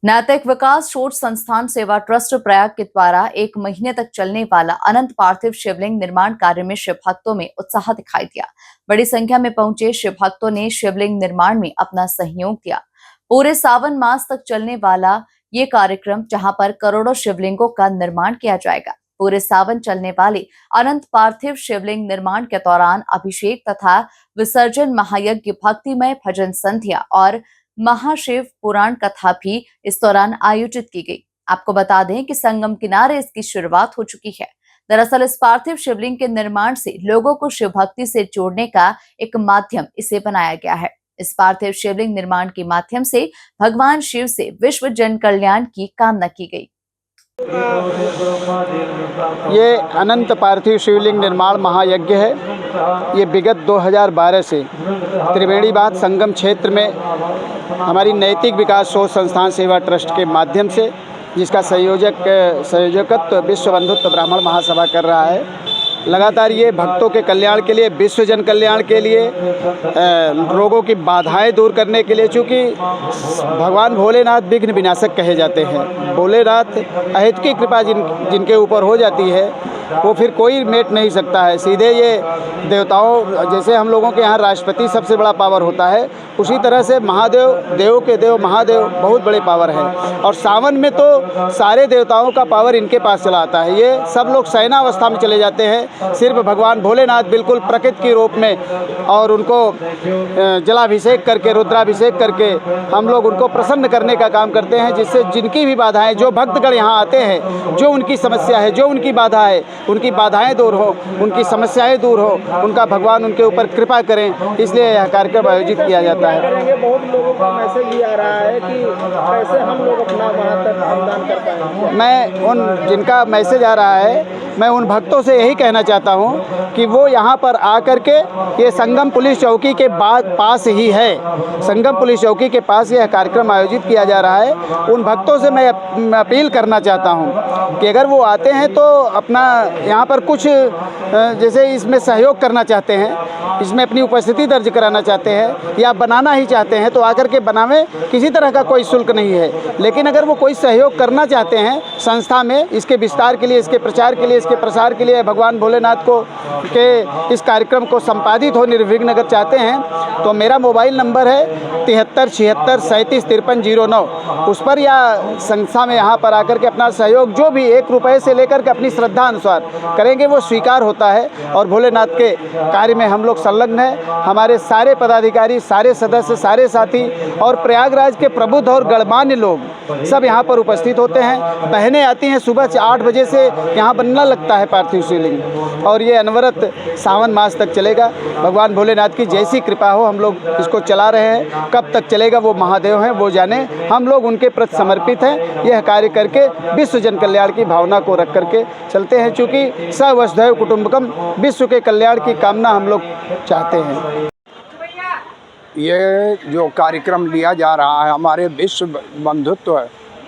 नैतिक विकास शोध संस्थान सेवा ट्रस्ट प्रयाग के द्वारा 1 महीने तक चलने वाला अनंत पार्थिव शिवलिंग निर्माण कार्य में शिव भक्तों में उत्साह दिखाई दिया। बड़ी संख्या में पहुंचे शिव भक्तों ने शिवलिंग निर्माण में अपना सहयोग दिया। पूरे सावन मास तक चलने वाला ये कार्यक्रम, जहां पर करोड़ों शिवलिंगों का निर्माण किया जाएगा। पूरे सावन चलने वाले अनंत पार्थिव शिवलिंग निर्माण के दौरान अभिषेक तथा विसर्जन महायज्ञ, भक्तिमय भजन संध्या और महाशिव पुराण कथा भी इस दौरान आयोजित की गई। आपको बता दें कि संगम किनारे इसकी शुरुआत हो चुकी है। दरअसल इस पार्थिव शिवलिंग के निर्माण से लोगों को शिव भक्ति से जोड़ने का एक माध्यम इसे बनाया गया है। इस पार्थिव शिवलिंग निर्माण के माध्यम से भगवान शिव से विश्व जन कल्याण की कामना की गई। ये अनंत पार्थिव शिवलिंग निर्माण महायज्ञ है। ये विगत 2012 से त्रिवेणी बांध संगम क्षेत्र में हमारी नैतिक विकास शोध संस्थान सेवा ट्रस्ट के माध्यम से, जिसका संयोजकत्व विश्व बंधुत्व ब्राह्मण महासभा कर रहा है, लगातार ये भक्तों के कल्याण के लिए, विश्व जन कल्याण के लिए, रोगों की बाधाएं दूर करने के लिए, चूँकि भगवान भोलेनाथ विघ्न विनाशक कहे जाते हैं। भोलेनाथ अहेतुकी कृपा जिनके ऊपर हो जाती है वो फिर कोई मेट नहीं सकता है। सीधे ये देवताओं, जैसे हम लोगों के यहाँ राष्ट्रपति सबसे बड़ा पावर होता है, उसी तरह से महादेव, देव के देव महादेव बहुत बड़े पावर है। और सावन में तो सारे देवताओं का पावर इनके पास चला आता है। ये सब लोग शयनावस्था में चले जाते हैं। सिर्फ भगवान भोलेनाथ बिल्कुल प्रकृति के रूप में, और उनको जलाभिषेक करके, रुद्राभिषेक करके हम लोग उनको प्रसन्न करने का काम करते हैं, जिससे जिनकी भी बाधाएं, जो भक्तगण यहाँ आते हैं, जो उनकी समस्या है, जो उनकी बाधा है, उनकी बाधाएं दूर हो, उनकी समस्याएं दूर हो, उनका भगवान उनके ऊपर कृपा करें, इसलिए यह कार्यक्रम आयोजित किया जाता है। बहुत लोगों का मैसेज भी आ रहा है कि कैसे हम लोग अपना वहाँ तक मतदान कर पाएंगे। मैं उन जिनका मैसेज आ रहा है, मैं उन भक्तों से यही कहना चाहता हूँ कि वो यहाँ पर आकर के, ये संगम पुलिस चौकी के पास ही है, संगम पुलिस चौकी के पास यह कार्यक्रम आयोजित किया जा रहा है। उन भक्तों से मैं अपील करना चाहता हूँ कि अगर वो आते हैं तो अपना यहाँ पर कुछ जैसे इसमें सहयोग करना चाहते हैं, इसमें अपनी उपस्थिति दर्ज कराना चाहते हैं या बनाना ही चाहते हैं, तो आकर के बनावें। किसी तरह का कोई शुल्क नहीं है। लेकिन अगर वो कोई सहयोग करना चाहते हैं संस्था में, इसके विस्तार के लिए, इसके प्रचार के लिए, इसके प्रसार के लिए, भगवान भोलेनाथ को के इस कार्यक्रम को संपादित हो निर्विघ्न अगर चाहते हैं, तो मेरा मोबाइल नंबर है 73 76 37 53 09। उस पर या संस्था में यहाँ पर आकर के अपना सहयोग, जो भी 1 रुपये से लेकर के अपनी श्रद्धा अनुसार करेंगे, वो स्वीकार होता है। और भोलेनाथ के कार्य में हम लोग संलग्न हैं। हमारे सारे पदाधिकारी, सारे सदस्य, सारे साथी और प्रयागराज के प्रबुद्ध और गणमान्य लोग सब यहाँ पर उपस्थित होते हैं। बहनें आती हैं, सुबह 8 बजे से यहाँ बनना लगता है पार्थिव शिवलिंग, और ये अनवरत सावन मास तक चलेगा। भगवान भोलेनाथ की जैसी कृपा हो, हम लोग इसको चला रहे हैं। कब तक चलेगा वो महादेव हैं, वो जाने। हम लोग उनके प्रति समर्पित हैं। यह कार्य करके विश्व जन कल्याण की भावना को रख करके चलते हैं, चूँकि स वसुधैव कुटुंबकम, विश्व के कल्याण की कामना हम लोग चाहते हैं। ये जो कार्यक्रम लिया जा रहा है हमारे विश्व बंधुत्व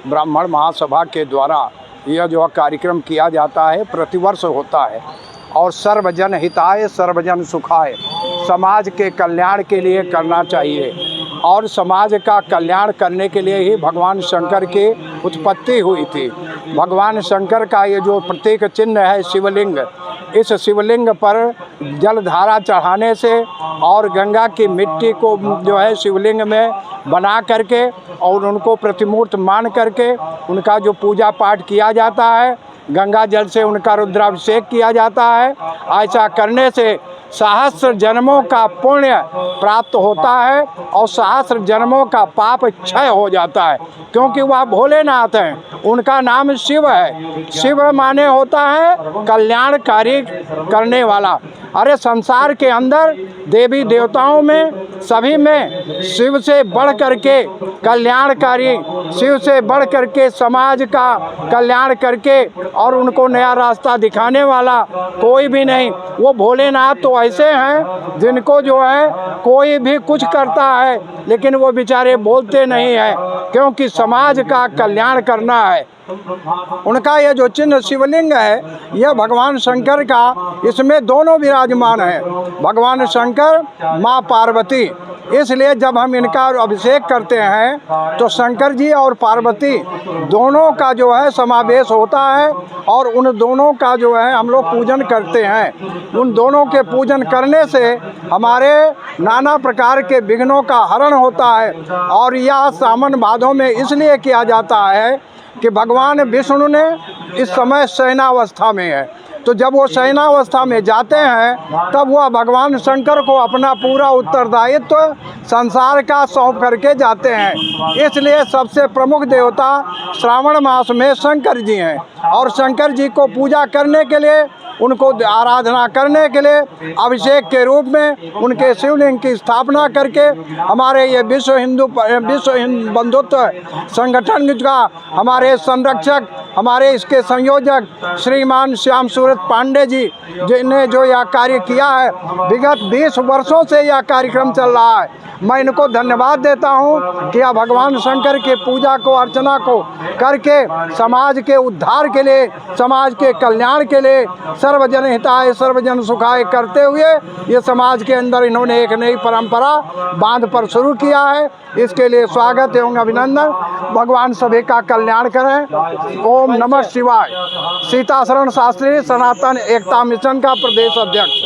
ब्राह्मण महासभा के द्वारा, यह जो कार्यक्रम किया जाता है प्रतिवर्ष होता है, और सर्वजन हिताय सर्वजन सुखाय, समाज के कल्याण के लिए करना चाहिए। और समाज का कल्याण करने के लिए ही भगवान शंकर की उत्पत्ति हुई थी। भगवान शंकर का ये जो प्रतीक चिन्ह है शिवलिंग, इस शिवलिंग पर जलधारा चढ़ाने से और गंगा की मिट्टी को जो है शिवलिंग में बना करके और उनको प्रतिमूर्त मान करके उनका जो पूजा पाठ किया जाता है, गंगा जल से उनका रुद्राभिषेक किया जाता है। ऐसा करने से सहस्र जन्मों का पुण्य प्राप्त होता है और सहस्र जन्मों का पाप क्षय हो जाता है, क्योंकि वह भोलेनाथ हैं। उनका नाम शिव है। शिव माने होता है कल्याणकारी करने वाला। अरे संसार के अंदर देवी देवताओं में सभी में शिव से बढ़ करके कल्याणकारी, शिव से बढ़ करके समाज का कल्याण करके और उनको नया रास्ता दिखाने वाला कोई भी नहीं। वो भोलेनाथ तो ऐसे हैं जिनको जो है कोई भी कुछ करता है लेकिन वो बेचारे बोलते नहीं हैं, क्योंकि समाज का कल्याण करना है। उनका ये जो चिन्ह शिवलिंग है, यह भगवान शंकर का, इसमें दोनों विराजमान हैं। भगवान शंकर, माँ पार्वती इसलिए जब हम इनका अभिषेक करते हैं तो शंकर जी और पार्वती दोनों का जो है समावेश होता है और उन दोनों का जो है हम लोग पूजन करते हैं। उन दोनों के पूजन करने से हमारे नाना प्रकार के विघ्नों का हरण होता है। और यह सावन भादों में इसलिए किया जाता है कि भगवान विष्णु ने इस समय शयनावस्था में है, तो जब वो शयनावस्था में जाते हैं तब वह भगवान शंकर को अपना पूरा उत्तरदायित्व संसार का सौंप करके जाते हैं। इसलिए सबसे प्रमुख देवता श्रावण मास में शंकर जी हैं और शंकर जी को पूजा करने के लिए, उनको आराधना करने के लिए अभिषेक के रूप में उनके शिवलिंग की स्थापना करके हमारे ये विश्व हिंदू बंधुत्व संगठन का हमारे संरक्षक, हमारे इसके संयोजक श्रीमान श्याम सूरत पांडे जी जिन्हें जो यह कार्य किया है, विगत 20 वर्षों से यह कार्यक्रम चल रहा है। मैं इनको धन्यवाद देता हूं कि यह भगवान शंकर के पूजा को, अर्चना को करके समाज के उद्धार के लिए, समाज के कल्याण के लिए, सर्वजन हिताय सर्वजन सुखाय करते हुए ये समाज के अंदर इन्होंने एक नई परंपरा बांध पर शुरू किया है। इसके लिए स्वागत एवं अभिनंदन। भगवान सभी का कल्याण करें। ओम नमः शिवाय। सीताशरण शास्त्री, सनातन एकता मिशन का प्रदेश अध्यक्ष।